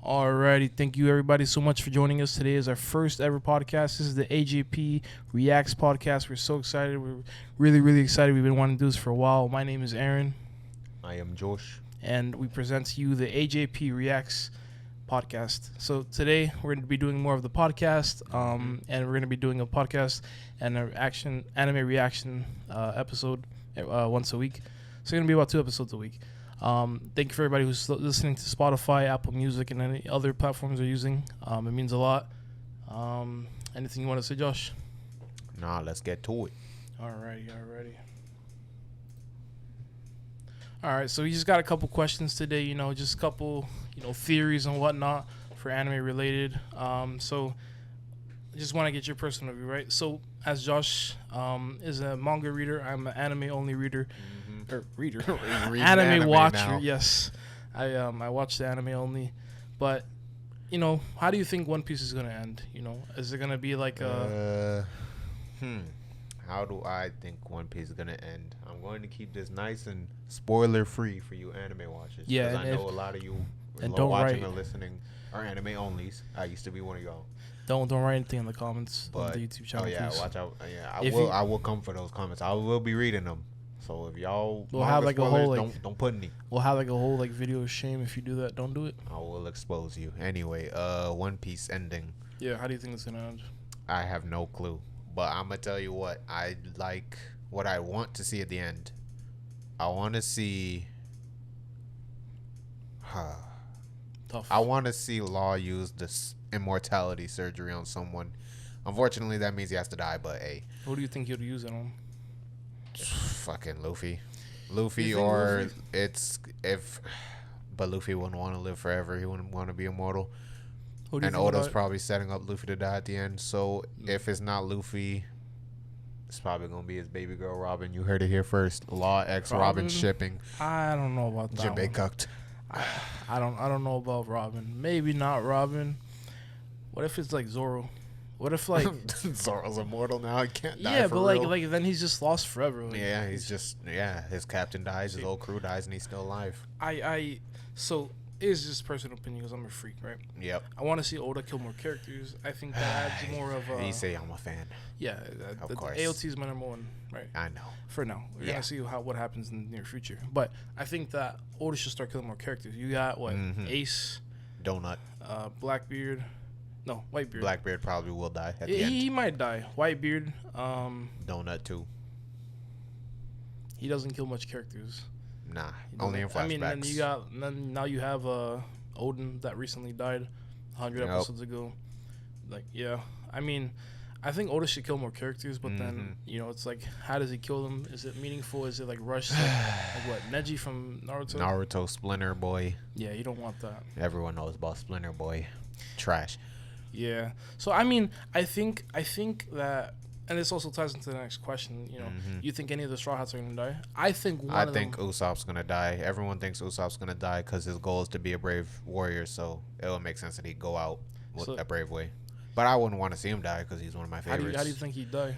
Alrighty, thank you everybody so much for joining us. Today is our first ever podcast. This is the AJP Reacts podcast. We're so excited. We're really excited. We've been wanting to do this for a while. My name is Aaron. I am Josh. And we present to you the AJP Reacts podcast. So today we're going to be doing more of the podcast, and we're going to be doing a podcast and an anime reaction episode once a week. So it's going to be about 2 episodes a week. Thank you for everybody who's listening to Spotify, Apple Music, and any other platforms they're using. It means a lot. Anything you want to say, Josh? Nah, let's get to it. Alrighty. All right, so we just got a couple questions today. Just a couple, theories and whatnot for anime related. So I just want to get your personal view, right? So as Josh is a manga reader, I'm an anime only reader. Anime watcher. Now. Yes, I watch the anime only, but how do you think One Piece is gonna end? Is it gonna be like a? How do I think One Piece is gonna end? I'm going to keep this nice and spoiler free for you anime watchers. Yeah, I know a lot of you watching or listening are anime onlys. I used to be one of y'all. Don't write anything in the comments on the YouTube channel. Oh yeah, please. watch out. Yeah, I will come for those comments. I will be reading them. So if y'all we'll have like spoilers, a whole don't put any. We'll have like a whole video of shame if you do that. Don't do it. I will expose you. Anyway, One Piece ending. Yeah, how do you think it's gonna end? I have no clue, but I'm gonna tell you what I want to see at the end. I want to see. Tough. I want to see Law use this immortality surgery on someone. Unfortunately, that means he has to die. But hey, who do you think he'll use it on? Fucking Luffy, or Luffy? But Luffy wouldn't want to live forever. He wouldn't want to be immortal. And Oda's probably setting up Luffy to die at the end. So if it's not Luffy, it's probably gonna be his baby girl Robin. You heard it here first. Law X Robin shipping. I don't know about that. Jinbei cucked. I don't know about Robin. Maybe not Robin. What if it's like Zoro? What if like Zoro's immortal now? He can't die. Yeah, for but real. like then he's just lost forever. Like, yeah, he's just his captain dies, his whole crew dies, and he's still alive. So it's just personal opinion because I'm a freak, right? Yep. I want to see Oda kill more characters. I think that adds more of a. You say I'm a fan. Yeah, of course. AOT is my number one, right? I know. For now, we're gonna see what happens in the near future. But I think that Oda should start killing more characters. You got what? Ace, Donut, Blackbeard. No, Whitebeard. Blackbeard probably will die at the end. He might die. Whitebeard. Donut too. He doesn't kill much characters. Nah, only in flashbacks. I mean, now you have Odin that recently died 100 episodes ago. Like, yeah. I mean, I think Oda should kill more characters, but then, it's like, how does he kill them? Is it meaningful? Is it like rushed? like what? Neji from Naruto? Naruto, Splinter Boy. Yeah, you don't want that. Everyone knows about Splinter Boy. Trash. Yeah. So I mean, I think that, and this also ties into the next question. You think any of the Straw Hats are gonna die? I think Usopp's gonna die. Everyone thinks Usopp's gonna die because his goal is to be a brave warrior. So it would make sense that he'd go out with a brave way. But I wouldn't want to see him die because he's one of my favorites. How do you think he'd die?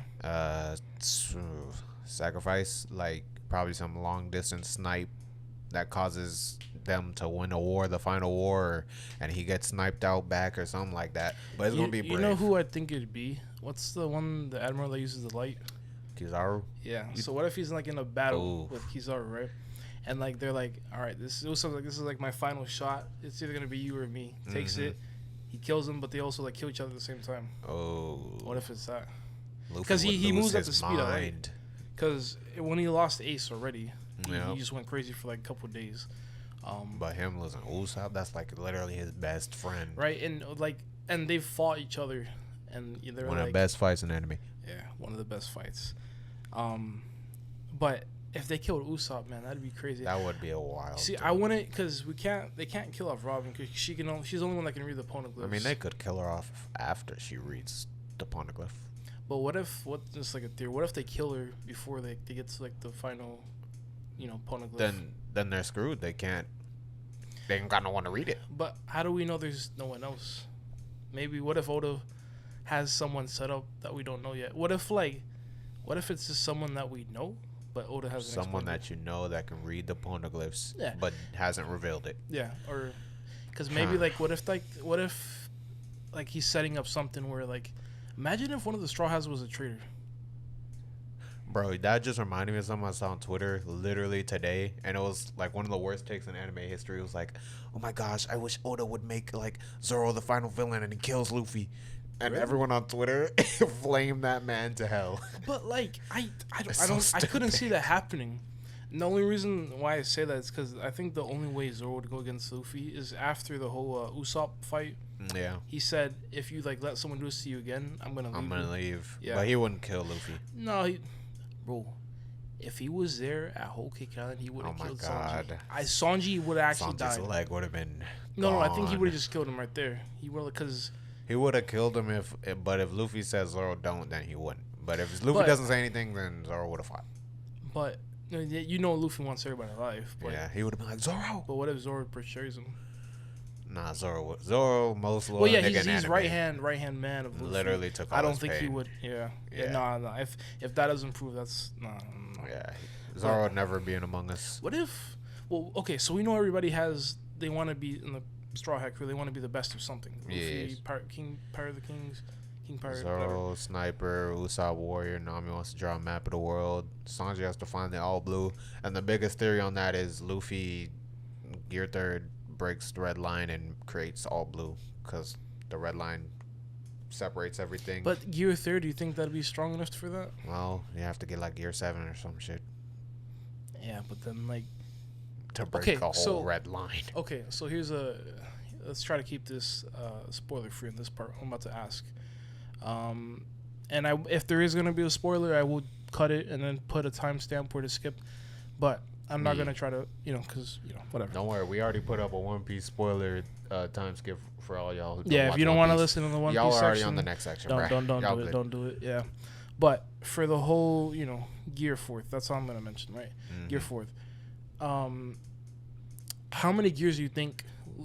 Sacrifice, like probably some long distance snipe that causes them to win a war, the final war, and he gets sniped out back or something like that. But it's gonna be brave. You know who I think it'd be? What's the admiral that uses the light? Kizaru. Yeah. So what if he's like in a battle with Kizaru, right? And like they're like, all right, this is like my final shot. It's either gonna be you or me. Takes it. He kills him, but they also like kill each other at the same time. Oh. What if it's that? Because he moves at the speed of light. Because when he lost Ace already, he just went crazy for like a couple of days. But him losing Usopp, that's like literally his best friend, right? And they've fought each other, and they're one of the best fights in anime. Yeah, one of the best fights. But if they killed Usopp, man, that'd be crazy. That would be a wild. See, I wouldn't, because they can't kill off Robin because she's the only one that can read the poneglyphs. I mean, they could kill her off after she reads the poneglyph. But just like a theory, what if they kill her before they get to like the final, poneglyph? Then they're screwed. They ain't got no one to read it. But how do we know there's no one else? Maybe what if Oda has someone set up that we don't know yet? What if it's just someone that we know, but Oda hasn't someone that you know that can read the poneglyphs, yeah, but hasn't revealed it. Yeah, or Because maybe like what if he's setting up something where like, imagine if one of the Straw Hats was a traitor. Bro, that just reminded me of something I saw on Twitter literally today, and it was like one of the worst takes in anime history. It was like, oh my gosh, I wish Oda would make like Zoro the final villain and he kills Luffy. And really? Everyone on Twitter flamed that man to hell. But like I couldn't see that happening. And the only reason why I say that is because I think the only way Zoro would go against Luffy is after the whole Usopp fight. Yeah. He said, if you like let someone do this to you again, I'm gonna leave. Yeah. But he wouldn't kill Luffy. No, bro. If he was there at Whole Cake Island, he would have killed Sanji. Sanji would have actually died. Sanji's leg would have been No, I think he would have just killed him right there. He would because he would have killed him if Luffy says Zoro don't, then he wouldn't. But if Luffy doesn't say anything, then Zoro would have fought. But you know Luffy wants everybody alive. But, yeah, he would have been like Zoro. But what if Zoro betrays him? Nah, Zoro most loyal. Well, yeah, he's right hand man of Luffy. Literally took all I don't his think pain. he would. Yeah. No. If that doesn't prove, that's no. Yeah, Zoro would never be in Among Us. What if? Well, okay, so we know everybody they want to be in the Straw Hat crew. They want to be the best of something. Luffy, King Pirate of the Kings, King Pirate. Zoro, whatever. Sniper, Usopp Warrior. Nami wants to draw a map of the world. Sanji has to find the all blue. And the biggest theory on that is Luffy, Gear 3rd, breaks the red line and creates all blue because the red line separates everything. But Gear 3rd, do you think that'd be strong enough for that? Well, you have to get like Gear 7 or some shit. Yeah, but then like to break a whole red line. Okay, so let's try to keep this spoiler free in this part I'm about to ask. And if there is gonna be a spoiler, I will cut it and then put a timestamp where to skip. But I'm not gonna try to, because whatever. Don't worry, we already put up a One Piece spoiler time skip for all y'all. If you don't want to listen to the One Piece section, y'all are already on the next section. Don't do it. Yeah, but for the whole, Gear 4th, that's all I'm gonna mention, right? Mm-hmm. Gear 4th. How many gears do you think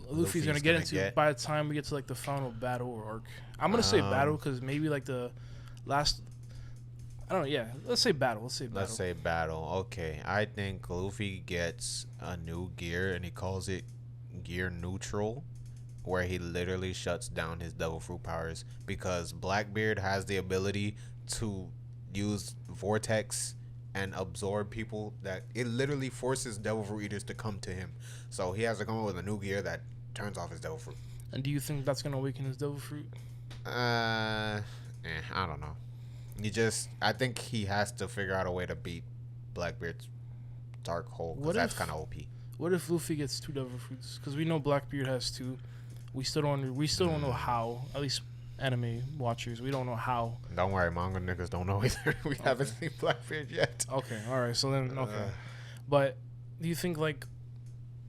Luffy's gonna get into by the time we get to like the final battle or arc? I'm gonna say battle because maybe like the last. I don't know. Yeah, let's say battle. Let's say battle. Okay, I think Luffy gets a new gear and he calls it Gear Neutral, where he literally shuts down his devil fruit powers because Blackbeard has the ability to use vortex and absorb people. That it literally forces devil fruit eaters to come to him. So he has to come up with a new gear that turns off his devil fruit. And do you think that's gonna awaken his devil fruit? I don't know. I think he has to figure out a way to beat Blackbeard's dark hole because that's kind of OP. What if Luffy gets 2 devil fruits? Because we know Blackbeard has 2. We still don't know how. At least anime watchers, we don't know how. Don't worry, manga niggas don't know either. We haven't seen Blackbeard yet. Okay, all right. So then, okay. But do you think like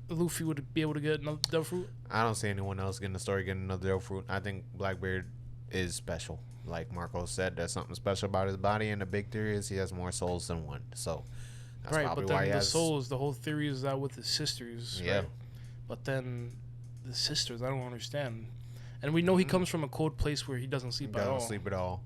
Luffy would be able to get another devil fruit? I don't see anyone else getting another devil fruit. I think Blackbeard is special. Like Marco said, there's something special about his body, and the big theory is he has more souls than one. So that's probably why he has souls. The whole theory is that with his sisters. Yeah. Right? But then the sisters, I don't understand. And we know he comes from a cold place where he doesn't sleep at all.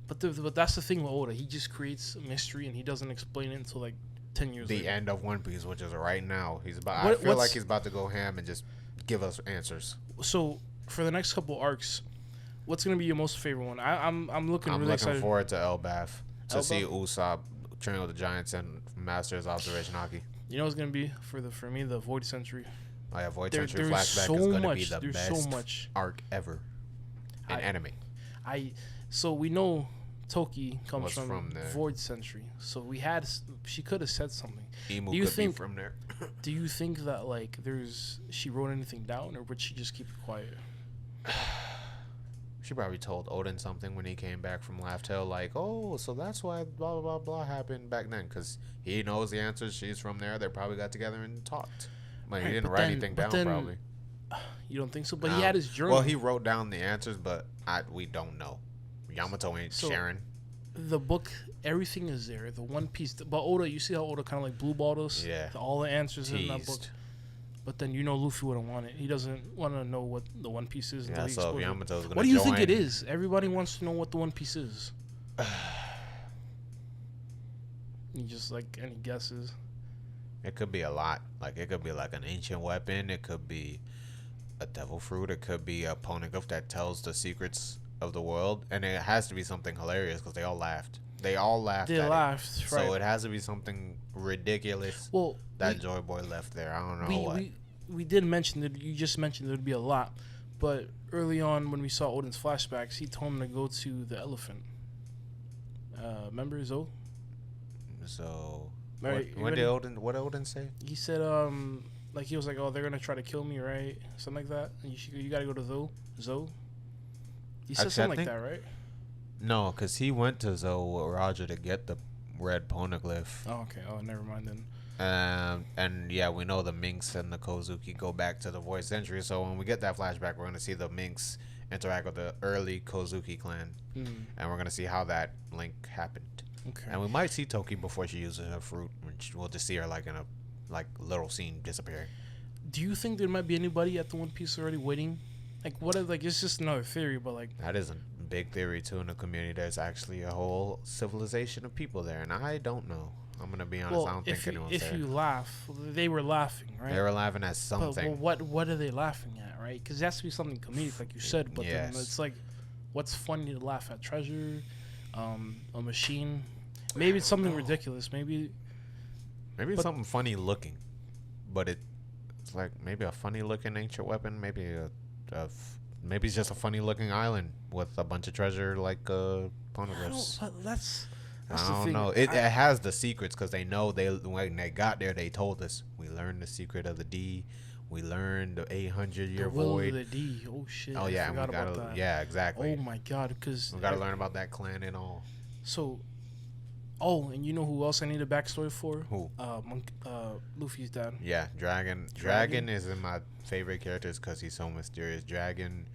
But that's the thing with Oda. He just creates a mystery and he doesn't explain it until like 10 years later. The end of One Piece, which is right now. I feel like he's about to go ham and just give us answers. So for the next couple arcs, what's gonna be your most favorite one? I'm looking excited. Forward to Elbaf to see Usopp train with the Giants and master his observation hockey. You know what's gonna be for me the Void Century. Oh yeah, Void Century flashback is gonna be the best arc ever in anime. So we know Toki comes from Void Century, so she could have said something. Emu could be from there. Do you think that like she wrote anything down, or would she just keep it quiet? She probably told Odin something when he came back from Laugh Tale, like, oh, so that's why blah, blah, blah, blah happened back then, because he knows the answers. She's from there. They probably got together and talked. But he didn't write anything down, probably. You don't think so? But he had his journal. Well, he wrote down the answers, but we don't know. Yamato ain't sharing. The book, everything is there. The One Piece. But Oda, you see how Oda kind of like blue balled us? Yeah. All the answers in that book. But then Luffy wouldn't want it. He doesn't want to know what the One Piece is. Yeah, so if Yamato's gonna what do you think it is? Everybody wants to know what the One Piece is. You just like any guesses? It could be a lot. Like it could be like an ancient weapon. It could be a devil fruit. It could be a poneglyph that tells the secrets of the world, and it has to be something hilarious because they all laughed. They all laughed. They laughed, right? So it has to be something ridiculous. Well, that Joy Boy left there. I don't know what. We did mention that. You just mentioned there'd be a lot, but early on when we saw Odin's flashbacks, he told him to go to the elephant. Remember Zoe? So right, what did Odin say? He said like he was like, oh, they're gonna try to kill me, right? Something like that. And you gotta go to Zoe. He said something like that, right? No, because he went to Zoe with Roger to get the red poneglyph. Oh, okay. Oh, never mind then. And yeah, we know the Minx and the Kozuki go back to the Void Century. So when we get that flashback, we're gonna see the Minx interact with the early Kozuki clan, and we're gonna see how that link happened. Okay. And we might see Toki before she uses her fruit. We'll just see her like in a little scene disappear. Do you think there might be anybody at the One Piece already waiting? Like what? Like it's just another theory, but like that is a big theory too in the community. There's actually a whole civilization of people there, and I don't know. I'm gonna be honest. Well, I don't think anyone's there. If you laugh, they were laughing, right? They were laughing at something. But what are they laughing at, right? Because it has to be something comedic, like you said. But yes. then it's like, what's funny to laugh at? Treasure, a machine. Maybe it's something ridiculous. Maybe it's something funny looking, but it's like maybe a funny looking ancient weapon. Maybe maybe it's just a funny looking island with a bunch of treasure like poneglyphs. That's I the don't thing. know. It has the secrets because they know when they got there, they told us. We learned the secret of the D. We learned the 800-year void. The D. Oh shit. Oh yeah, I forgot about that. Yeah, exactly. Oh my god, because we gotta learn about that clan and all. So, and you know who else I need a backstory for? Who? Luffy's dad. Yeah, Dragon. Dragon is in my favorite characters because he's so mysterious. Dragon.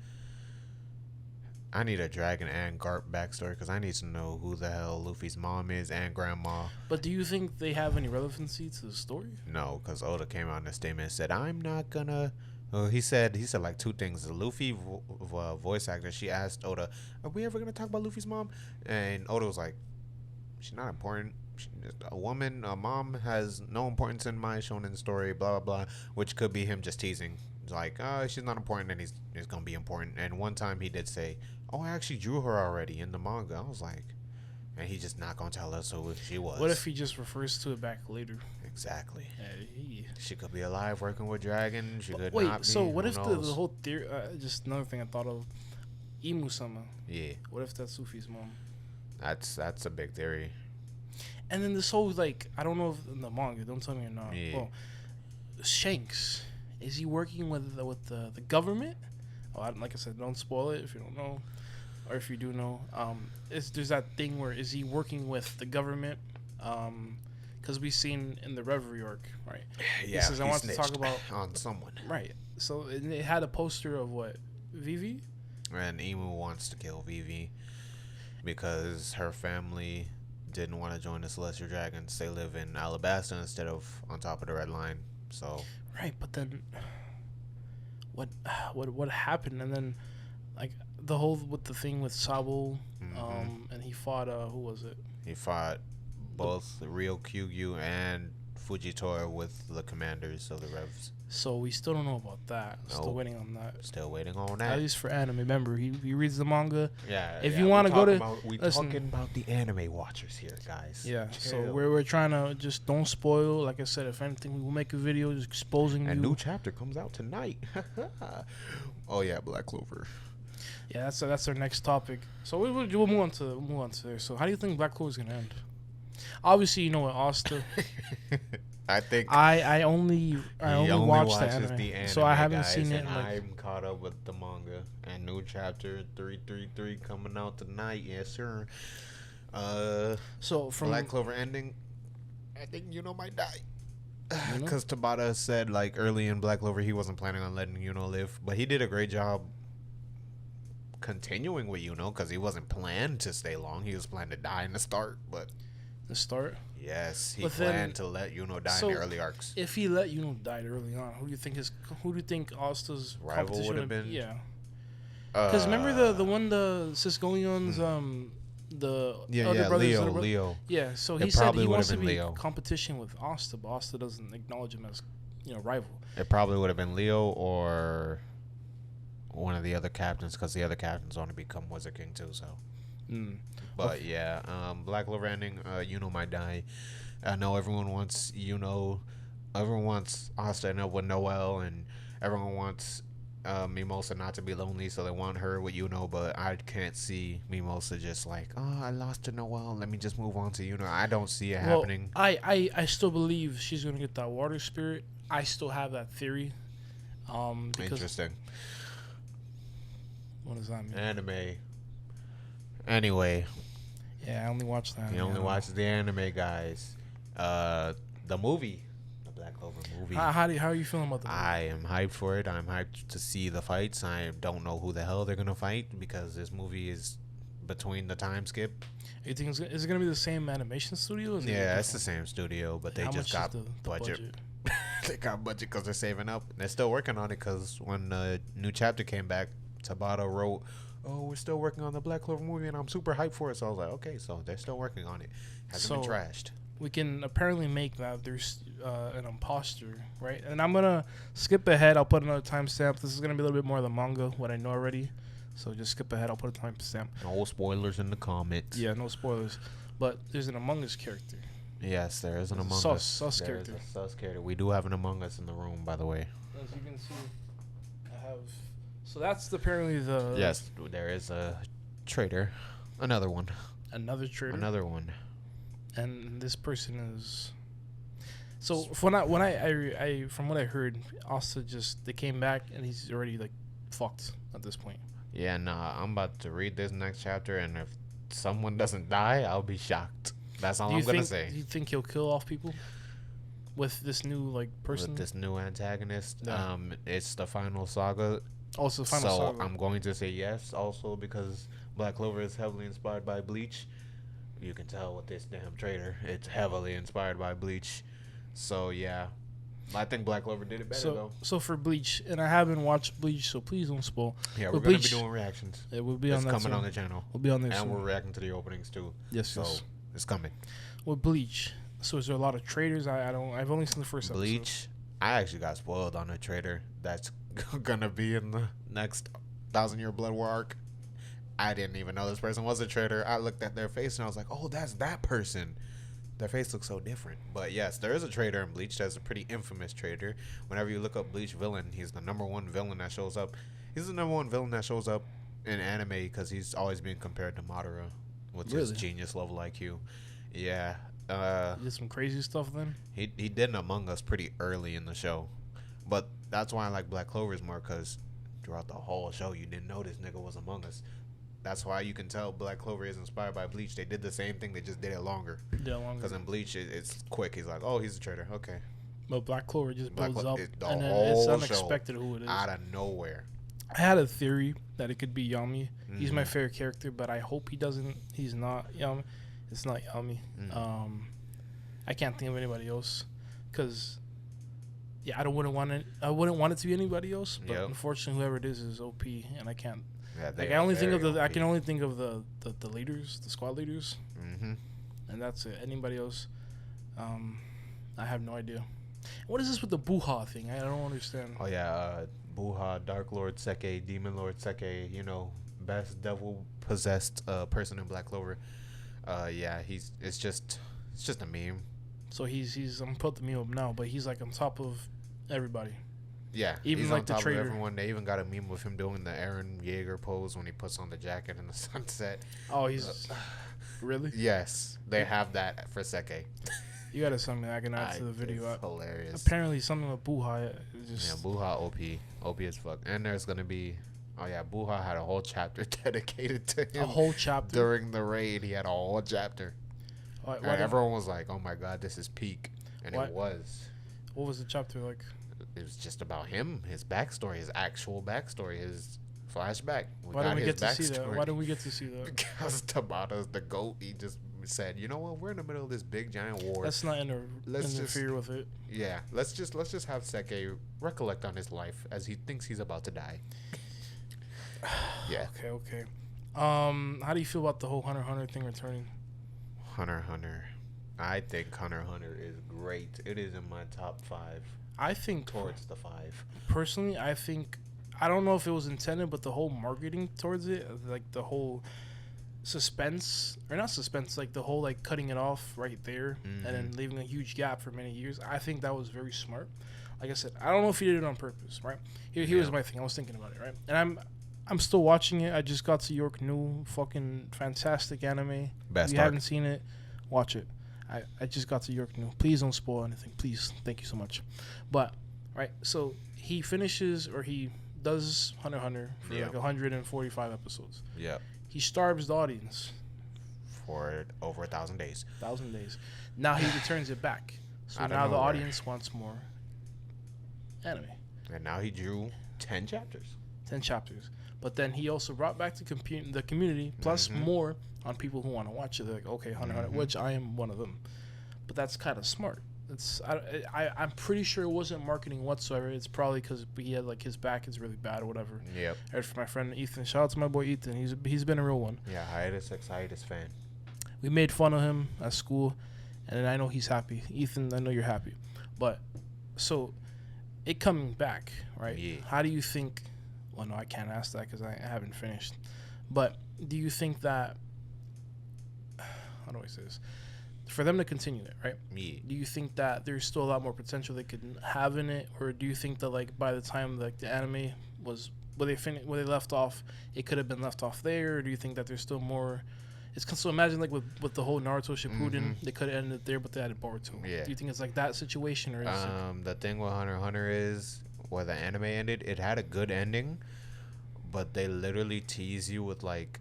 I need a Dragon and Garp backstory because I need to know who the hell Luffy's mom is and grandma. But do you think they have any relevancy to the story? No, because Oda came out in a statement and said, I'm not gonna... he said like two things. The Luffy voice actor, she asked Oda, are we ever gonna talk about Luffy's mom? And Oda was like, she's not important. A woman, a mom has no importance in my shonen story, blah, blah, blah, which could be him just teasing. Like, she's not important and he's gonna be important. And one time he did say, I actually drew her already in the manga. I was like, and he's just not gonna tell us who she was. What if he just refers to it back later? Exactly. She could be alive working with Dragon. She could not be. So what if the whole theory, just another thing I thought of, Imu-sama. Yeah. What if that's Luffy's mom? That's a big theory. And then this whole, like, I don't know if in the manga, don't tell me or not. Yeah. Well, Shanks, is he working with the government? Like I said, don't spoil it if you don't know, or if you do know. There's that thing where is he working with the government? Because we've seen in the Reverie arc, right? Yeah. He says I want to talk about on someone. Right. So it had a poster of what, Vivi? And Imu wants to kill Vivi because her family didn't want to join the Celestial Dragons. They live in Alabasta instead of on top of the Red Line. So. Right, but then. What happened? And then like the whole with the thing with Sabo, and he fought who was it? He fought both Ryo Kyugyu and Fujitora with the commanders of the Revs. So we still don't know about that. Nope. Still waiting on that. Still waiting on that. At least for anime. Remember, he reads the manga. Yeah. If you want to go to, talking about the anime watchers here, guys. Yeah. Chill. So we're trying to just don't spoil. Like I said, if anything, we will make a video just exposing you. A new chapter comes out tonight. Oh yeah, Black Clover. Yeah, that's our next topic. So we'll move on to there. So how do you think Black Clover is gonna end? Obviously, you know what, Asta. I think I only watched the anime, so I haven't seen it. Like, I'm caught up with the manga and new chapter 333 coming out tonight. Yes, sir. So from Black Clover ending, I think Yuno might die. Because Tabata said like early in Black Clover he wasn't planning on letting Yuno live, but he did a great job continuing with Yuno because he wasn't planned to stay long. He was planned to die in the start, but. The start? Yes, he planned to let Yuno die in the early arcs. If he let Yuno die early on, who do you think Asta's rival would have been? Yeah. Because remember the one the Sisgonians the other brothers Leo. Yeah, so he said he wants to be competition with Asta, but Asta doesn't acknowledge him as rival. It probably would have been Leo or one of the other captains, because the other captains want to become Wizard King too. So, but okay. Yeah, Black Clover ending. Might die. I know everyone wants everyone wants Asta to end up with Noelle, and everyone wants Mimosa not to be lonely, so they want her with but I can't see Mimosa just like, oh, I lost to Noelle, let me just move on to I don't see it happening. I still believe she's gonna get that water spirit. I still have that theory. Interesting. What does that mean? Anime. Anyway. Yeah, I only watched that. You only watch the anime, guys. The movie. Black Clover movie. How are you feeling about the movie? I am hyped for it. I'm hyped to see the fights. I don't know who the hell they're gonna fight because this movie is between the time skip. You think is it gonna be the same animation studio? Yeah, it's the same studio, but they just got the budget. They got budget because they're saving up. They're still working on it because when the new chapter came back, Tabata wrote, "Oh, we're still working on the Black Clover movie, and I'm super hyped for it." So I was like, "Okay, so they're still working on it. Hasn't been trashed." We can apparently make that there's an imposter, right? And I'm gonna skip ahead. I'll put another timestamp. This is gonna be a little bit more of the manga, what I know already. So just skip ahead. I'll put a timestamp. No spoilers in the comments. Yeah, no spoilers. But there's an Among Us character. Yes, there is an Among Us. Sus character. A sus character. We do have an Among Us in the room, by the way. As you can see, I have. So that's apparently the. Yes, there is a traitor. Another one. Another traitor. Another one. And this person is. So from what I heard, Asta they came back and he's already like fucked at this point. Yeah, nah. I'm about to read this next chapter, and if someone doesn't die, I'll be shocked. That's all I'm gonna say. Do you think he'll kill off people with this new person? With this new antagonist, yeah. It's the final saga. Also, the final saga. So I'm going to say yes. Also, because Black Clover is heavily inspired by Bleach. You can tell with this damn traitor, it's heavily inspired by Bleach. So yeah, I think Black Clover did it better though. So for Bleach, and I haven't watched Bleach, so please don't spoil. Yeah, we're gonna be doing reactions. It will be on that coming on the channel. We'll be on there and soon. We're reacting to the openings too. Yes, so it's coming. With Bleach, so is there a lot of traitors? I've only seen the first episode. Bleach, I actually got spoiled on a traitor that's gonna be in the next 1,000-Year Blood War arc. I didn't even know this person was a traitor. I looked at their face and I was like, oh, that's that person. Their face looks so different. But yes, there is a traitor in Bleach. There's a pretty infamous traitor. Whenever you look up Bleach villain, he's the #1 villain that shows up. He's the #1 villain that shows up in anime because he's always being compared to Madara with his genius level IQ. Yeah. He did some crazy stuff then? He did an Among Us pretty early in the show. But that's why I like Black Clovers more, because throughout the whole show, you didn't know this nigga was Among Us. That's why you can tell Black Clover is inspired by Bleach. They did the same thing. They just did it longer. Because in Bleach, it's quick. He's like, oh, he's a traitor. Okay. But Black Clover just builds up. And it's unexpected who it is. Out of nowhere. I had a theory that it could be Yami. Mm-hmm. He's my favorite character, but I hope he's not Yami. It's not Yami. Mm-hmm. I can't think of anybody else. Because, yeah, I wouldn't want it to be anybody else. But unfortunately, whoever it is OP. And I can't. Yeah, I can only think of the leaders, the squad leaders, and that's it. Anybody else, I have no idea. What is this with the Buha thing? I don't understand. Oh yeah, Buha, Dark Lord Seke, Demon Lord Seke. Best devil possessed person in Black Clover. Yeah, it's just a meme. So he's I'm put the meme up now, but he's like on top of everybody. Yeah, even he's like on top the traitor. Of everyone. They even got a meme with him doing the Eren Yeager pose when he puts on the jacket in the sunset. Oh, he's really? Yes, they have that for Seke. You gotta send me. I can add to the video. It's hilarious. Apparently, something with Buha. Buha OP as fuck. And there's gonna be. Oh yeah, Buha had a whole chapter dedicated to him. A whole chapter during the raid. He had a whole chapter. And everyone was like, "Oh my god, this is peak," and it was. What was the chapter like? It was just about him, his backstory, his actual backstory, his flashback. Why didn't we get to see that? Why didn't we get to see that? Because Tabata's the GOAT. He just said, you know what? We're in the middle of this big giant war. Let's not interfere with it. Yeah, let's just have Seke recollect on his life as he thinks he's about to die. Yeah. Okay. How do you feel about the whole Hunter x Hunter thing returning? Hunter x Hunter. I think Hunter x Hunter is great. It is in my top 5. I think towards the 5. Personally, I think I don't know if it was intended, but the whole marketing towards it, like the whole suspense, or not suspense, like the whole like cutting it off right there and then leaving a huge gap for many years. I think that was very smart. Like I said, I don't know if he did it on purpose, right? Here was my thing. I was thinking about it, right? And I'm still watching it. I just got to York New, fucking fantastic anime. Best If you arc. haven't seen it, watch it. I just got to York New. Please don't spoil anything. Please. Thank you so much. But, right, so he finishes, or he does Hunter x Hunter for like 145 episodes. Yeah. He starves the audience. For over 1,000 days. 1,000 days. Now he returns it back. So Out of now the nowhere. audience wants more anime. And now he drew 10 chapters. 10 chapters. But then he also brought back the community, plus more on people who want to watch it. They're like, okay, Hunter x Hunter, which I am one of them. But that's kind of smart. I'm pretty sure it wasn't marketing whatsoever. It's probably because he had like his back is really bad or whatever. Yep. I heard from my friend Ethan. Shout out to my boy Ethan. He's been a real one. Yeah, hiatus fan. We made fun of him at school, and I know he's happy. Ethan, I know you're happy. But so it coming back, right? Yeah. How do you think? Well, no, I can't ask that because I haven't finished. But do you think that? How do I say this? For them to continue it, right? Yeah. Do you think that there's still a lot more potential they could have in it, or do you think that like by the time like the anime was where they left off, it could have been left off there? Or do you think that there's still more? So imagine like with the whole Naruto Shippuden, they could have ended there, but they added Boruto. Yeah. Do you think it's like that situation, or is The thing with Hunter x Hunter is where the anime ended, it had a good ending, but they literally tease you with like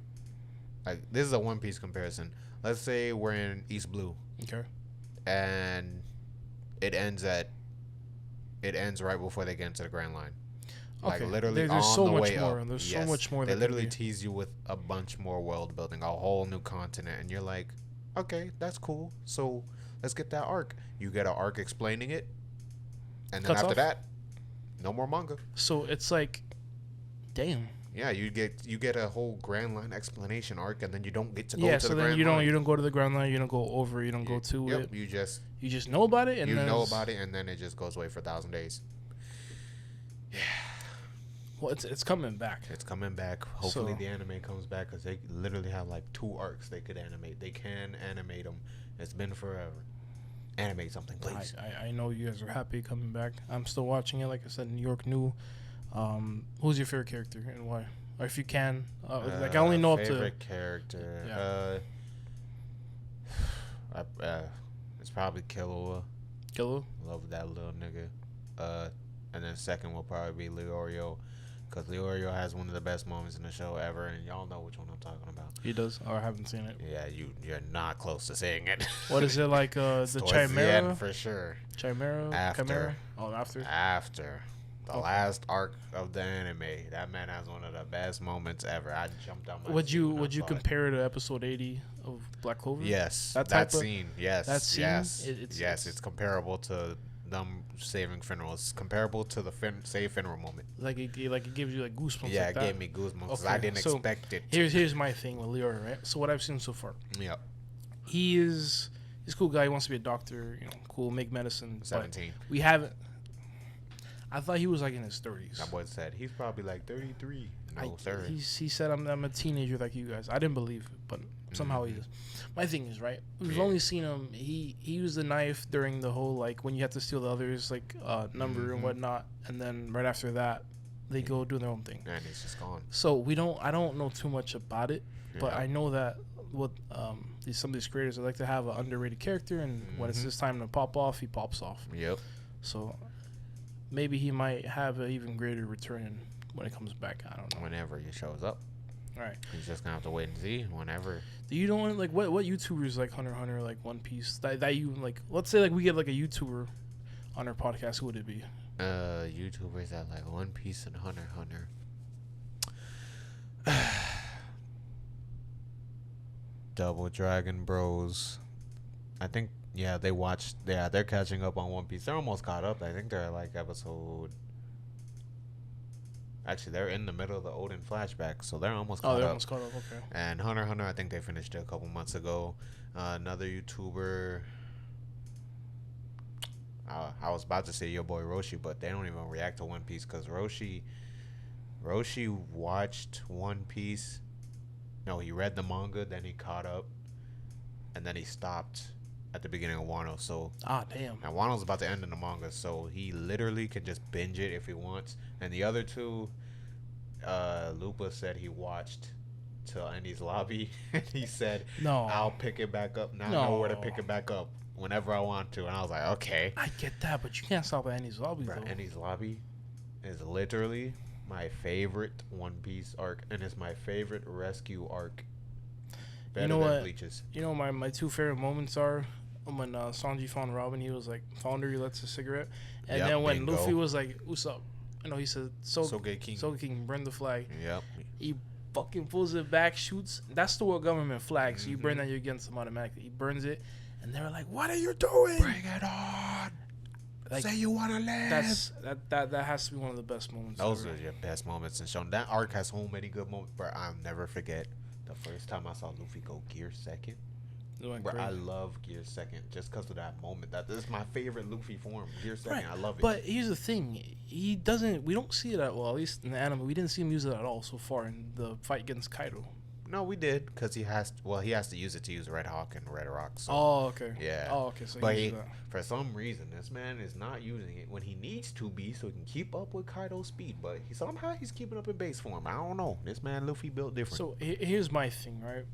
this is a One Piece comparison. Let's say we're in East Blue. Okay. And it ends right before they get into the Grand Line. Like literally there's on so the much way more. up. There's Yes. so much more. They literally tease you with a bunch more world building, a whole new continent, and you're like, okay, that's cool. So let's get that arc. You get an arc explaining it, and then after that, no more manga. So it's like, damn. Yeah, you get a whole Grand Line explanation arc, and then you don't get to go to so the then Grand you Line. don't go to the Grand Line. You don't go over. You don't go to it. You just know about it, and then know about it, and then it just goes away for 1,000 days. Yeah. Well, it's coming back. It's coming back. Hopefully the anime comes back, because they literally have like 2 arcs they could animate. They can animate them. It's been forever. Animate something, please. I know you guys are happy coming back. I'm still watching it. Like I said, New York New. Who's your favorite character and why? Or if you can, like I only know up to favorite character. Yeah. It's probably Killua. Killua. Love that little nigga. And then second will probably be Leorio, because Leorio has one of the best moments in the show ever, and y'all know which one I'm talking about. He does. Or I haven't seen it. Yeah, you're not close to seeing it. What is it like? The Towards the end, Chimera for sure. Chimera. After. Chimera? Oh, after. After the last arc of the anime, that man has one of the best moments ever. I jumped out my Would seat when I you saw it. compare it to episode 80 of Black Clover? Yes, that scene. Yes, that scene, yes, it's it's comparable to them saving Finral. It's comparable to the save Finral moment. Like it gives you like goosebumps. Yeah, like it gave me goosebumps. Okay, Because I didn't expect it. Here's my thing with Leora, right? So what I've seen so far. Yep. He's a cool guy. He wants to be a doctor. Cool, make medicine. 17. We haven't. I thought he was like in his 30s. That boy said he's probably like 33. No, sir. He said I'm a teenager like you guys. I didn't believe it, but somehow he is. My thing is, right, we've only seen him. He used the knife during the whole like when you have to steal the others like number and whatnot, and then right after that they go do their own thing. And he's just gone. So I don't know too much about it, but I know that with some of these creators, they like to have an underrated character, and when it's his time to pop off, he pops off. Yep. So maybe he might have an even greater return when it comes back. I don't know. Whenever he shows up. All right. He's just gonna have to wait and see. Whenever. Do you know like what YouTubers like Hunter x Hunter, like One Piece that you like? Let's say like we get like a YouTuber on our podcast. Who would it be? YouTubers that like One Piece and Hunter x Hunter. Double Dragon Bros. I think they watched. Yeah, they're catching up on One Piece. They're almost caught up. I think they're like episode. Actually, they're in the middle of the Odin flashback, so they're almost caught up. Almost caught up. Okay. And Hunter x Hunter, I think they finished it a couple months ago. Another YouTuber. I was about to say your boy Roshi, but they don't even react to One Piece because Roshi Roshi watched One Piece. No, he read the manga, then he caught up, and then he stopped at the beginning of Wano. So damn. now Wano's about to end in the manga, so he literally can just binge it if he wants. And the other two, Lupa said he watched till Andy's Lobby, and he said, "No, I'll pick it back up. Now I know where to pick it back up whenever I want to." And I was like, okay. I get that, but you can't stop at Andy's Lobby, Bro, though. Andy's Lobby is literally my favorite One Piece arc, and it's my favorite rescue arc. Better you know than what? Bleach's. You know my two favorite moments are when Sanji found Robin. He was like, "Founder, he lets a cigarette," and then when bingo. Luffy was like, "What's up?" You know, he said, Soge King. Soge King, burn the flag." Yep. He fucking pulls it back, shoots. That's the world government flag. So you burn that, you're against him automatically. He burns it, and they're like, "What are you doing? Bring it on. Like, say you want to live." That has to be one of the best moments. Those ever. are your best moments in shown. That arc has so many good moments, bro. I'll never forget the first time I saw Luffy go Gear Second. Bro, I love Gear Second just because of that moment. That is my favorite Luffy form. Gear Second, I love it. But here's the thing: he doesn't. We don't see it at well. At least in the anime, we didn't see him use it at all so far in the fight against Kaido. No, we did because he has to use it to use Red Hawk and Red Rock. So. Oh, okay. Yeah. Oh, okay. So but for some reason, this man is not using it when he needs to be, so he can keep up with Kaido's speed. But somehow he's keeping up in base form. I don't know. This man Luffy built different. So here's my thing, right?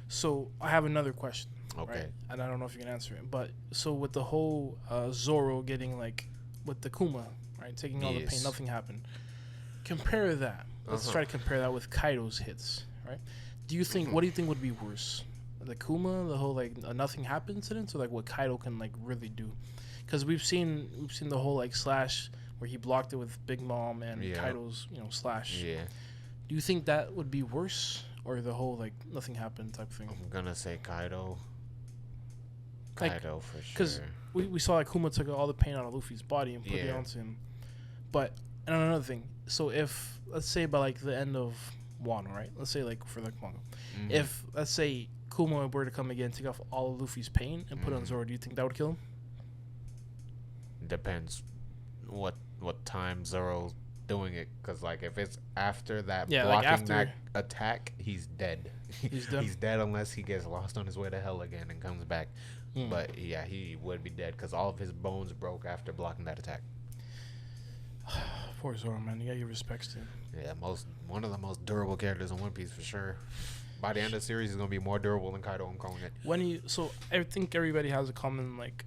So I have another question. Okay. Right? And I don't know if you can answer it, but so with the whole Zoro getting like with the Kuma, right, taking all the pain, nothing happened. Compare that. Let's try to compare that with Kaido's hits, right? Do you think? What do you think would be worse, the Kuma, the whole like nothing happened incident, or like what Kaido can like really do? Because we've seen the whole like slash where he blocked it with Big Mom and Kaido's slash. Yeah. Do you think that would be worse, or the whole like nothing happened type thing? I'm gonna say Kaido. Like, Kaido for sure. Because we saw like Kuma took all the pain out of Luffy's body and put it onto him. But and another thing, so if let's say by like the end of Wano, right? Let's say like for like manga, if let's say Kuma were to come again, take off all of Luffy's pain and put it on Zoro, do you think that would kill him? Depends what time Zoro's doing it, because like if it's after that blocking like after that attack, he's dead. He's done. He's dead unless he gets lost on his way to hell again and comes back. But yeah, he would be dead because all of his bones broke after blocking that attack. Poor Zoro, man. You gotta give respects to him. Yeah, one of the most durable characters in One Piece for sure. By the end of the series, he's gonna be more durable than Kaido. I'm calling it. So I think everybody has a common like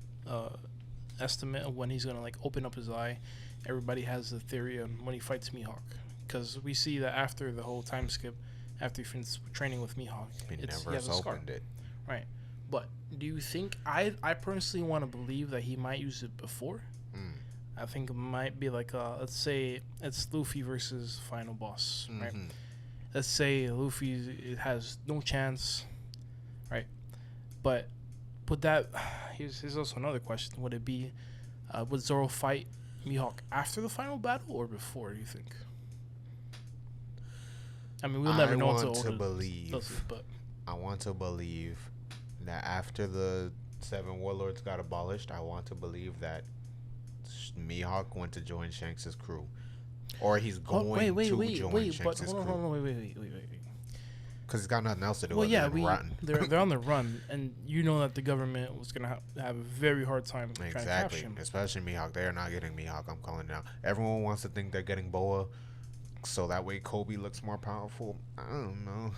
estimate of when he's gonna like open up his eye. Everybody has a theory on when he fights Mihawk, because we see that after the whole time skip, after he finishes training with Mihawk, he he never has a scar. opened it. Right. But do you think I personally want to believe that he might use it before? I think it might be like let's say it's Luffy versus final boss, right? Let's say Luffy has no chance, right? But would that here's also another question. Would it be would Zoro fight Mihawk after the final battle or before, do you think? I mean, we'll never know until Oda does it, but I want to believe that after the 7 warlords got abolished, I want to believe that Mihawk went to join Shanks' crew, or he's going to join Shanks' crew. Hold on, wait. Because he's got nothing else to do. Well, yeah, they're on the run, and you know that the government was gonna have a very hard time trying to capture him. Especially Mihawk. They are not getting Mihawk. I'm calling it now. Everyone wants to think they're getting Boa, so that way Kobe looks more powerful. I don't know.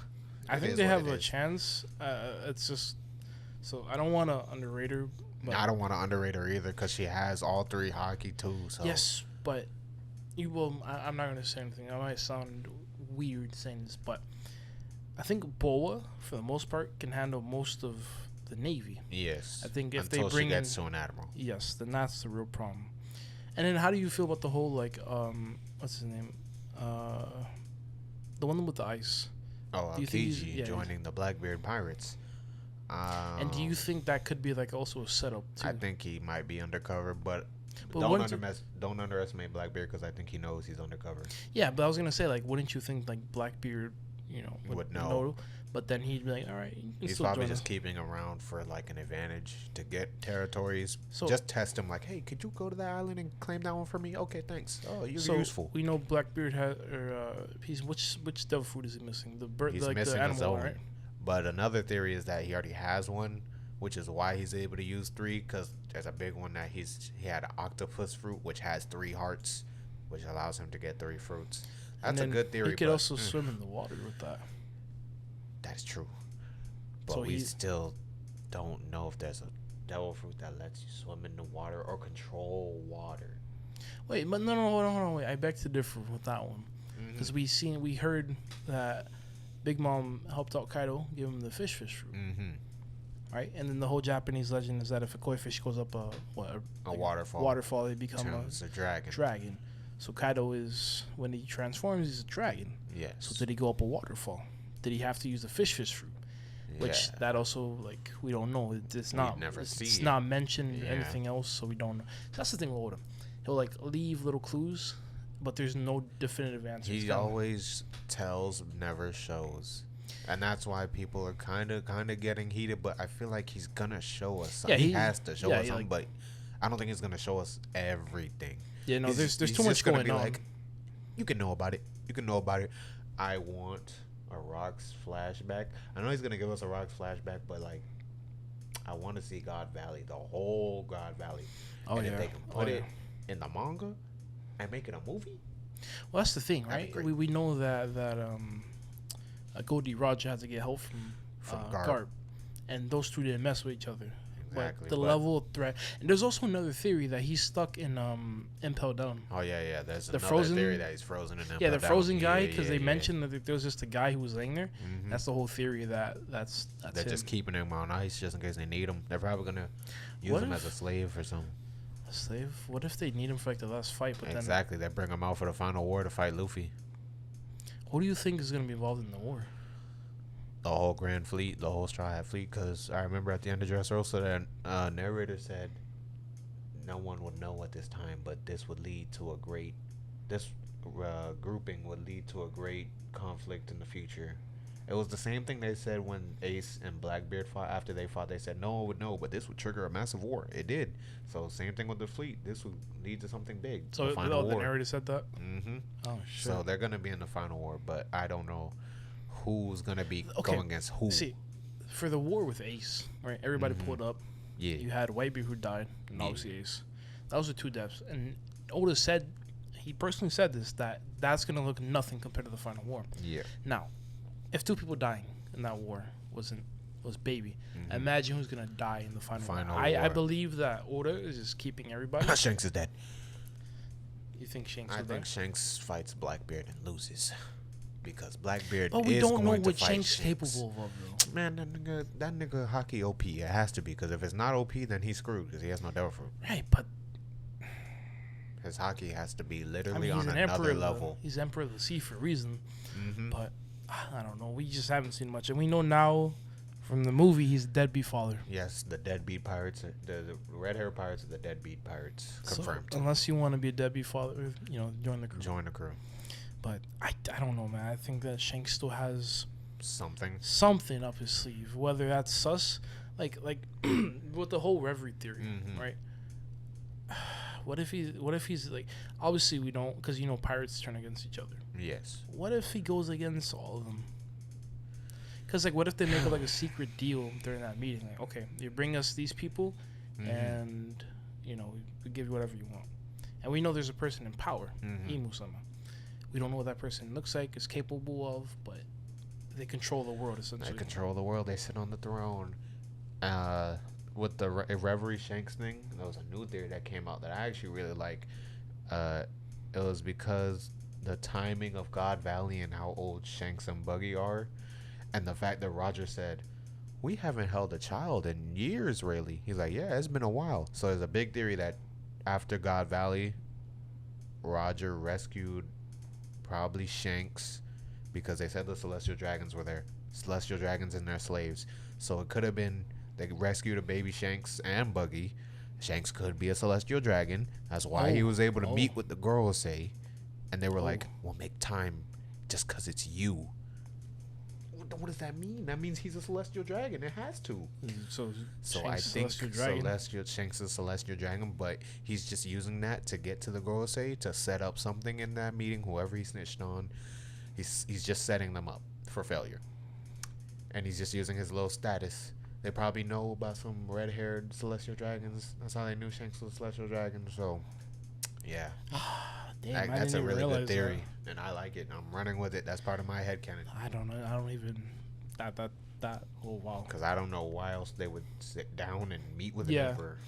I think they have a chance. It's just so I don't want to underrate her. But I don't want to underrate her either because she has all 3 Haki too. So. Yes, but you will. I'm not gonna say anything. I might sound weird saying this, but I think Boa, for the most part, can handle most of the Navy. Yes. I think if until they bring she gets to an admiral. Yes, then that's the real problem. And then how do you feel about the whole like what's his name? The one with the ice. Oh, Aokiji joining the Blackbeard Pirates. And do you think that could be like also a setup too? I think he might be undercover, but don't underestimate Blackbeard because I think he knows he's undercover. Yeah, but I was gonna say like, wouldn't you think like Blackbeard, would know. But then he'd be like, all right, you can he's still probably join just us. keeping around for like an advantage to get territories. So just test him like, hey, could you go to that island and claim that one for me? Okay, thanks. Oh, you're so useful. we know Blackbeard has, he's which devil fruit is he missing? The bird, He's like missing the his animal, own. right? But another theory is that he already has one, which is why he's able to use 3. Because there's a big one that he had an octopus fruit, which has 3 hearts, which allows him to get 3 fruits. That's a good theory. He could also swim in the water with that. That's true. But So we still don't know if there's a devil fruit that lets you swim in the water or control water. Wait, but no, hold on, wait. I beg to differ with that one, because we heard that Big Mom helped out Kaido, give him the fish fruit, right? And then the whole Japanese legend is that if a koi fish goes up a waterfall, they become a dragon. Dragon. So Kaido is, when he transforms, he's a dragon. Yes. So did he go up a waterfall? Did he have to use the fish fruit? Which that also, like, we don't know. It's not mentioned anything else, so we don't know. So that's the thing with him. He'll like leave little clues, but there's no definitive answer. He always tells, never shows, and that's why people are kind of getting heated. But I feel like he's gonna show us something. He has to show us something, but I don't think he's gonna show us everything. Yeah, no, there's too much going on. Like, you can know about it. You can know about it. I want a Rocks flashback. I know he's gonna give us a Rocks flashback, but like, I want to see God Valley, the whole God Valley. Oh, and if they can put it in the manga and make it a movie. Well, that's the thing, right? We know that Goldie Roger had to get help from Garp, and those two didn't mess with each other. Exactly. But the level of threat, and there's also another theory that he's stuck in Impel Down. Oh yeah. There's the another frozen theory that he's frozen in Impel Down. Yeah, the frozen guy, because they mentioned that there was just a guy who was laying there. That's the whole theory that's they're him. Just keeping him on ice just in case they need him. They're probably gonna use him as a slave or something. A slave? What if they need him for like the last fight? But exactly, they bring him out for the final war to fight Luffy. Who do you think is gonna be involved in the war? The whole Grand Fleet, the whole Straw Hat Fleet. Because I remember at the end of Dressrosa, that narrator said no one would know at this time, but this would lead to a great. This grouping would lead to a great conflict in the future. It was the same thing they said when Ace and Blackbeard fought. After they fought, they said no one would know, but this would trigger a massive war. It did. So same thing with the fleet. This would lead to something big. So the narrator said that. Oh shit. So they're gonna be in the final war, but I don't know who's gonna be going against who. See, for the war with Ace, right? Everybody pulled up. Yeah. You had Whitebeard who died, and obviously Ace. Those are 2 deaths. And Oda said, he personally said this, that's gonna look nothing compared to the final war. Yeah. Now, if 2 people dying in that war was baby, imagine who's gonna die in the final war. I believe that Oda is just keeping everybody. Shanks is dead. You think Shanks? I think Shanks fights Blackbeard and loses because Blackbeard. But we don't know what Shanks is capable of, though. Man, that nigga hockey OP. It has to be, because if it's not OP, then he's screwed because he has no devil fruit. Right, but his hockey has to be literally on another level. He's Emperor of the Sea for a reason, but I don't know. We just haven't seen much, and we know now from the movie he's a deadbeat father. Yes, the deadbeat pirates, the red hair pirates are the deadbeat pirates. Confirmed. So, unless you want to be a deadbeat father, join the crew. Join the crew. But I don't know, man. I think that Shanks still has something up his sleeve. Whether that's sus, like with the whole Reverie theory, right? What if he's like, obviously we don't, because pirates turn against each other. Yes. What if he goes against all of them? Because like, what if they make like a secret deal during that meeting? Like, okay, you bring us these people, and we give you whatever you want. And we know there's a person in power, Imu-sama. We don't know what that person looks like, is capable of, but they control the world essentially. They control the world. They sit on the throne. With the Reverie Shanks thing, there was a new theory that came out that I actually really like. It was because the timing of God Valley and how old Shanks and Buggy are, and the fact that Roger said, we haven't held a child in years, really. He's like, yeah, it's been a while. So there's a big theory that after God Valley, Roger rescued probably Shanks, because they said the Celestial Dragons were there. Celestial Dragons and their slaves. So it could have been they rescued a baby Shanks and Buggy. Shanks could be a Celestial Dragon. That's why he was able to meet with the girls, and they were like, we'll make time just because it's you. what does that mean? That means he's a celestial dragon. It has to. So I think Shanks is celestial dragon, but he's just using that to get to the Gorosei to set up something in that meeting. Whoever he snitched on, he's just setting them up for failure, and he's just using his low status. They probably know about some red-haired celestial dragons. That's how they knew Shanks was a celestial dragon. So, yeah. Damn, that's a really good theory, and I like it. I'm running with it. That's part of my headcanon. I don't know. I don't even that. Oh wow. Because I don't know why else they would sit down and meet with an emperor.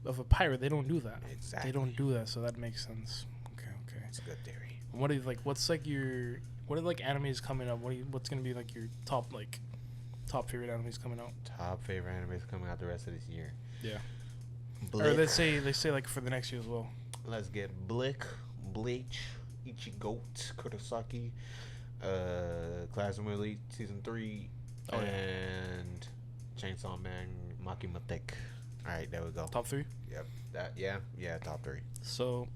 Of a pirate, they don't do that. Exactly. They don't do that, so that makes sense. Okay. It's a good theory. What is what's like your what are like animes coming up? What's gonna be like your top favorite animes coming out? Top favorite animes coming out the rest of this year. Yeah. Blick. Or they say like for the next year as well. Let's get Bleach, Ichigoat, Kurosaki, Classroom Elite Season 3, and Chainsaw Man Makimatek. All right, there we go. Top 3? Yep. Yeah, top 3. So,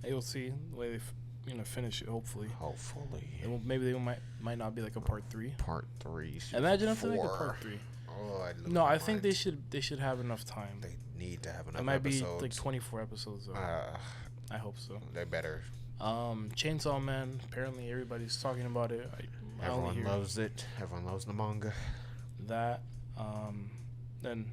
you'll see the way they finish it, hopefully. Maybe they might not be like a part 3. Part 3. Imagine if they make a part 3. Oh, I think they should have enough time. They need to have enough. It might episodes. be like 24 episodes. I hope so. They better. Chainsaw Man. Apparently, everybody's talking about it. Everyone loves it. Everyone loves the manga. That. Then,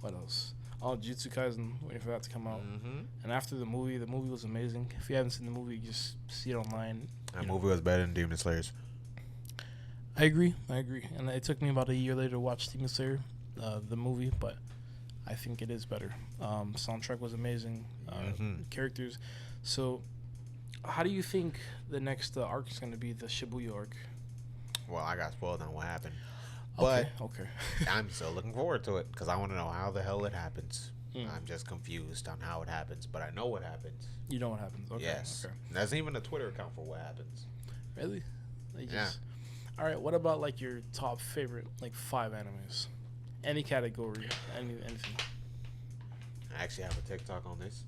what else? Jujutsu Kaisen. Waiting for that to come out. Mm-hmm. And after the movie was amazing. If you haven't seen the movie, just see it online. That movie was better than Demon Slayers. I agree. And it took me about a year later to watch Demon Slayer, the movie, but I think it is better. Soundtrack was amazing. Characters. So, how do you think the next arc is going to be, the Shibuya arc? Well, I got spoiled on what happened. But okay. I'm still looking forward to it because I want to know how the hell it happens. I'm just confused on how it happens, but I know what happens. You know what happens. Okay. Yes. Okay. There's even a Twitter account for what happens. Really? Yeah. All right. What about like your top favorite 5 animes? Any category, anything. I actually have a TikTok on this,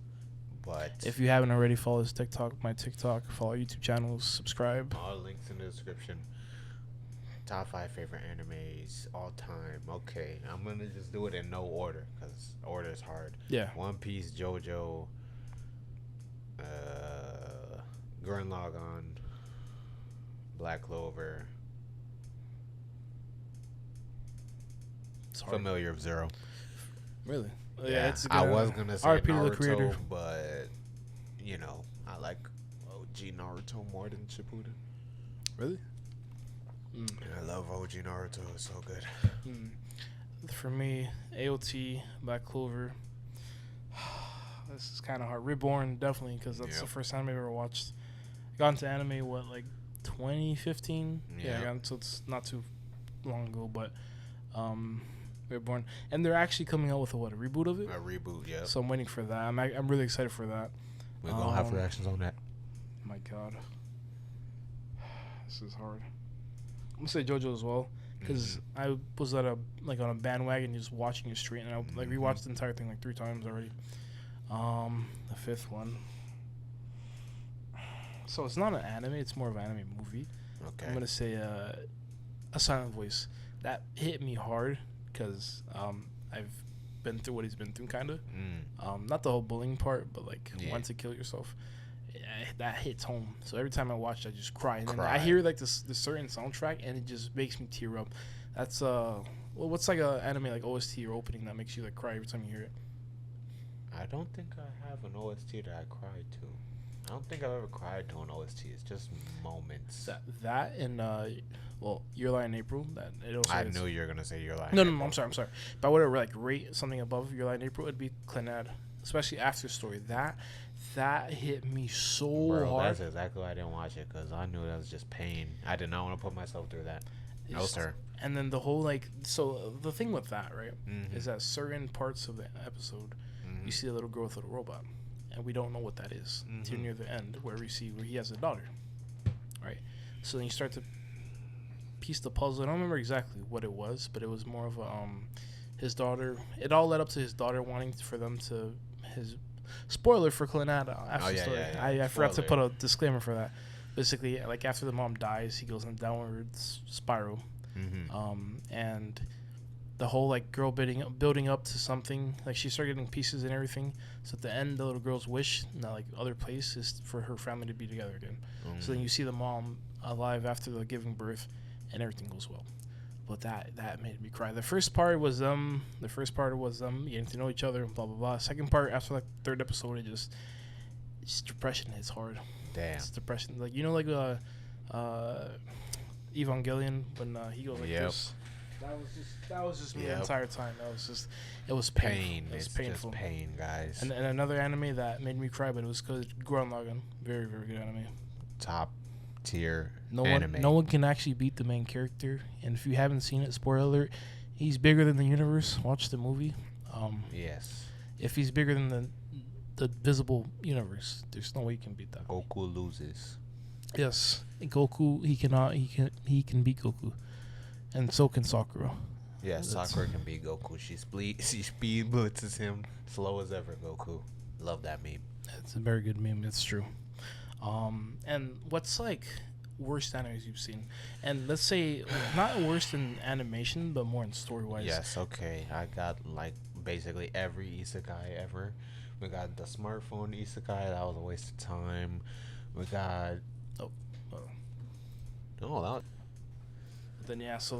but if you haven't already, follow my TikTok, follow our YouTube channels, subscribe. All links in the description. Top 5 favorite animes all time. Okay, I'm gonna just do it in no order because order is hard. Yeah. One Piece, JoJo, Gurren Lagann, Black Clover. Familiar of Zero. Really? Yeah, it's I was gonna say Naruto, the creator. but I like OG Naruto more than Shippuden. Really? I love OG Naruto. It's so good. For me, AOT, Black Clover. This is kind of hard. Reborn, definitely, because that's the first anime I've ever watched. I got into anime, 2015? Yeah, so it's not too long ago, but Reborn. And they're actually coming out with a reboot of it? A reboot, yeah. So I'm waiting for that. I'm really excited for that. We're going to have reactions on that. My God. This is hard. I'm going to say JoJo as well, because I was on a bandwagon just watching it straight, and I rewatched the entire thing 3 times already. The 5th one. So it's not an anime, it's more of an anime movie. Okay. I'm going to say A Silent Voice. That hit me hard because I've been through what he's been through, kind of. Not the whole bullying part, but want to kill yourself. That hits home. So every time I watch it, I just cry. And then I hear this certain soundtrack, and it just makes me tear up. That's what's an anime OST or opening that makes you cry every time you hear it? I don't think I have an OST that I cried to. I don't think I've ever cried to an OST. It's just moments. That and Your Lie in April. I knew you were gonna say Your Lie. No, I'm sorry. If I were to rate something above Your Lie in April, it'd be CLANNAD, especially After Story. That hit me so hard. That's exactly why I didn't watch it, because I knew that was just pain. I did not want to put myself through that. No, sir. And then the whole so the thing with that, right, is that certain parts of the episode, you see a little girl with a little robot, and we don't know what that is until near the end, where he has a daughter, right? So then you start to piece the puzzle. I don't remember exactly what it was, but it was more of his daughter. It all led up to his daughter wanting for them to spoiler for CLANNAD after story. I forgot to put a disclaimer for that. basically, like after the mom dies, he goes in a downward spiral, and the whole like girl building up to something, like she started getting pieces and everything. So at the end, the little girl's wish, now like other place, is for her family to be together again. So then you see the mom alive after the giving birth, and everything goes well. But that made me cry. The first part was them getting to know each other and blah blah blah. Second part, after like third episode, it's depression hits hard. Damn. It's depression. Like like Evangelion when he goes like this. That was just me the entire time. It was pain. It was painful. Just pain, guys. And another anime that made me cry, but it was because GURREN LAGGAN. Very very good anime. Top tier anime. No one can actually beat the main character, and if you haven't seen it, spoiler alert, he's bigger than the universe. Watch the movie. Yes. If he's bigger than the visible universe, there's no way you can beat that. Goku loses. Yes, Goku. He can beat Goku, and so can Sakura. Yeah, Sakura can beat Goku. She speed blitzes him slow as ever. Goku. Love that meme. It's a very good meme. It's true. And what's like worst animes you've seen? And let's say not worst in animation, but more in story wise. Yes, okay. I got like basically every isekai ever. We got the smartphone isekai, that was a waste of time. We got then yeah, so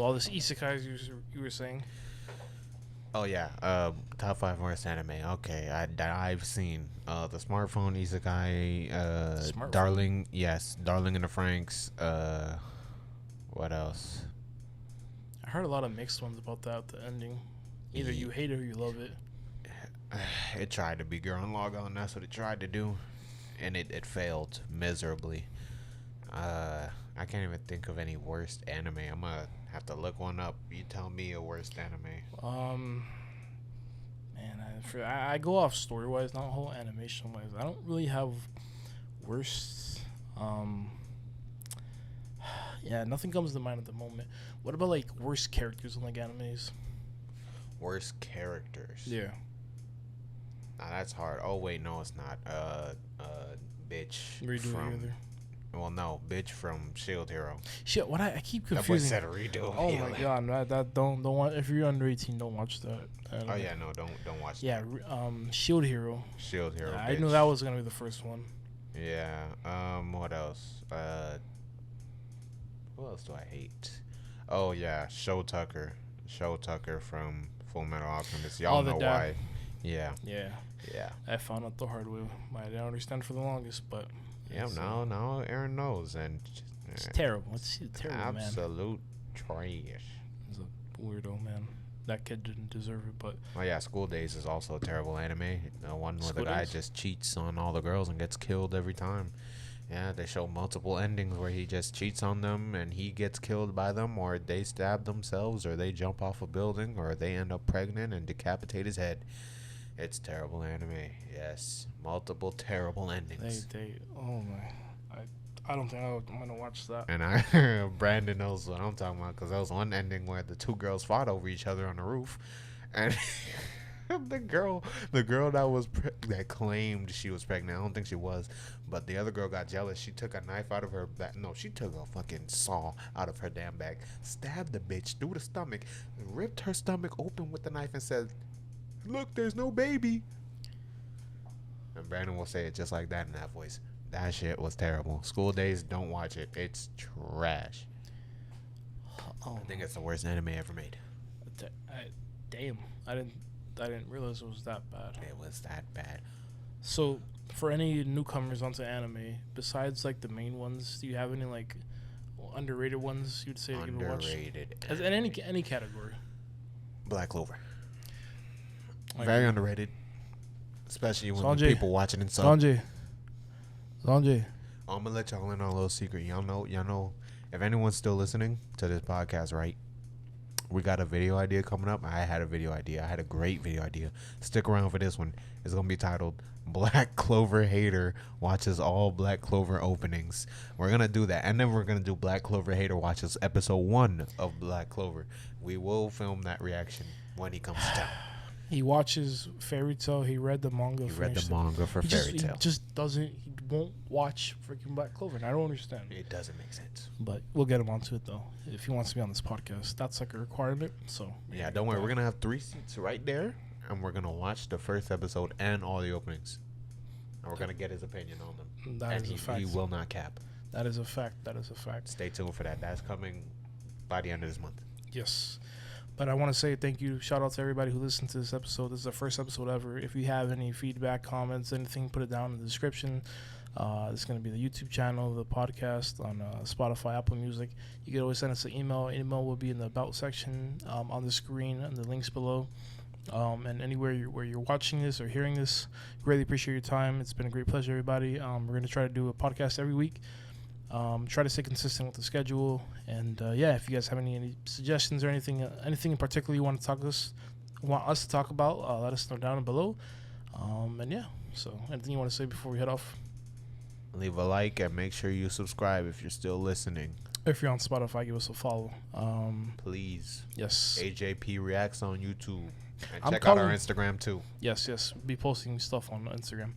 all this isekais you were saying. Oh yeah, top 5 worst anime. Okay, I've seen the smartphone isekai, Darling in the Franxx. What else? I heard a lot of mixed ones about that. The ending, either you hate it or you love it. It tried to be Gurren Lagann. That's what it tried to do, and it failed miserably. I can't even think of any worst anime. I'm gonna have to look one up. You tell me a worst anime. Man, I go off story wise, not whole animation wise. I don't really have worst. Yeah, nothing comes to mind at the moment. What about like worst characters in like animes? Worst characters. Yeah. Nah, that's hard. Oh wait, no, it's not. Bitch. Well, no, bitch from Shield Hero. Shit, what I keep confusing. That boy said redo. Oh my god, that don't watch. If you're under 18, don't watch that. Oh yeah, no, don't watch. Yeah, Shield Hero. Shield Hero. Yeah, I knew that was gonna be the first one. Yeah. What else? Who else do I hate? Oh yeah, Show Tucker from Full Metal Alchemist. Y'all know why? Yeah. I found out the hard way. I didn't understand for the longest, but yeah, now Aaron knows, and it's terrible. It's terrible, absolute trash. He's a weirdo, man. That kid didn't deserve it, but oh yeah, School Days is also a terrible anime. The one where the guy just cheats on all the girls and gets killed every time. Yeah, they show multiple endings where he just cheats on them and he gets killed by them, or they stab themselves, or they jump off a building, or they end up pregnant and decapitate his head. It's terrible anime. Yes, multiple terrible endings. Oh my, I don't think I'm gonna watch that. And Brandon knows what I'm talking about, because there was one ending where the two girls fought over each other on the roof, and the girl that claimed she was pregnant, I don't think she was, but the other girl got jealous. She took a knife out of her back. No, she took a fucking saw out of her damn bag, stabbed the bitch through the stomach, ripped her stomach open with the knife, and said, "Look, there's no baby." And Brandon will say it just like that in that voice. That shit was terrible. School Days, don't watch it. It's trash. I think it's the worst anime ever made. Damn, I didn't realize it was that bad. It was that bad. So, for any newcomers onto anime, besides like the main ones, do you have any like underrated ones you'd say you would watch? Underrated. As in any category. Black Clover. Very underrated, especially when people watching and sub. Sanjay. I'm gonna let y'all in on a little secret. Y'all know. If anyone's still listening to this podcast, right? We got a video idea coming up. I had a video idea. I had a great video idea. Stick around for this one. It's gonna be titled "Black Clover Hater Watches All Black Clover Openings." We're gonna do that, and then we're gonna do Black Clover Hater Watches episode 1 of Black Clover. We will film that reaction when he comes to town. He watches Fairy Tail. He read the manga. He read the manga for Fairy Tail. He just doesn't. He won't watch freaking Black Clover. And I don't understand. It doesn't make sense. But we'll get him onto it though. If he wants to be on this podcast, that's like a requirement. So yeah, don't worry. We're gonna have 3 seats right there, and we're gonna watch the first episode and all the openings, and we're gonna get his opinion on them. That is a fact. He will not cap. That is a fact. That is a fact. Stay tuned for that. That's coming by the end of this month. Yes. But I want to say thank you. Shout out to everybody who listened to this episode. This is the first episode ever. If you have any feedback, comments, anything, put it down in the description. It's going to be the YouTube channel, the podcast on Spotify, Apple Music. You can always send us an email. Email will be in the About section on the screen and the links below. And anywhere where you're watching this or hearing this, really appreciate your time. It's been a great pleasure, everybody. We're going to try to do a podcast every week. Try to stay consistent with the schedule, and yeah, if you guys have any suggestions or anything in particular you want us to talk about, let us know down below. And yeah, so anything you want to say before we head off? Leave a like and make sure you subscribe if you're still listening. If you're on Spotify, give us a follow. Please. Yes. AJPReacts on YouTube, and check out our Instagram too. Yes. Be posting stuff on Instagram.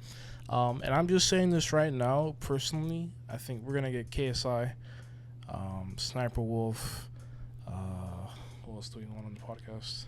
And I'm just saying this right now, personally, I think we're going to get KSI, Sniper Wolf, what else do we want on the podcast?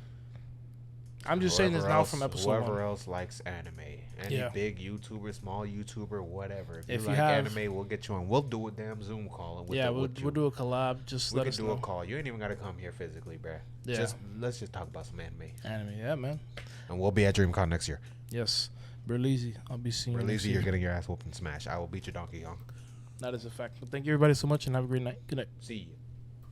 I'm just saying this now from episode 1. Whoever else likes anime. Any big YouTuber, small YouTuber, whatever. If you like anime, we'll get you on. We'll do a damn Zoom call. We'll do a collab. Just let us know. We can do a call. You ain't even got to come here physically, bruh. Yeah. Let's just talk about some anime. Anime, yeah, man. And we'll be at DreamCon next year. Yes. Berleezy, I'll be seeing you. Berleezy, you're getting your ass whooped and smash. I will beat your Donkey Kong. That is a fact. But thank you everybody so much and have a great night. Good night. See you.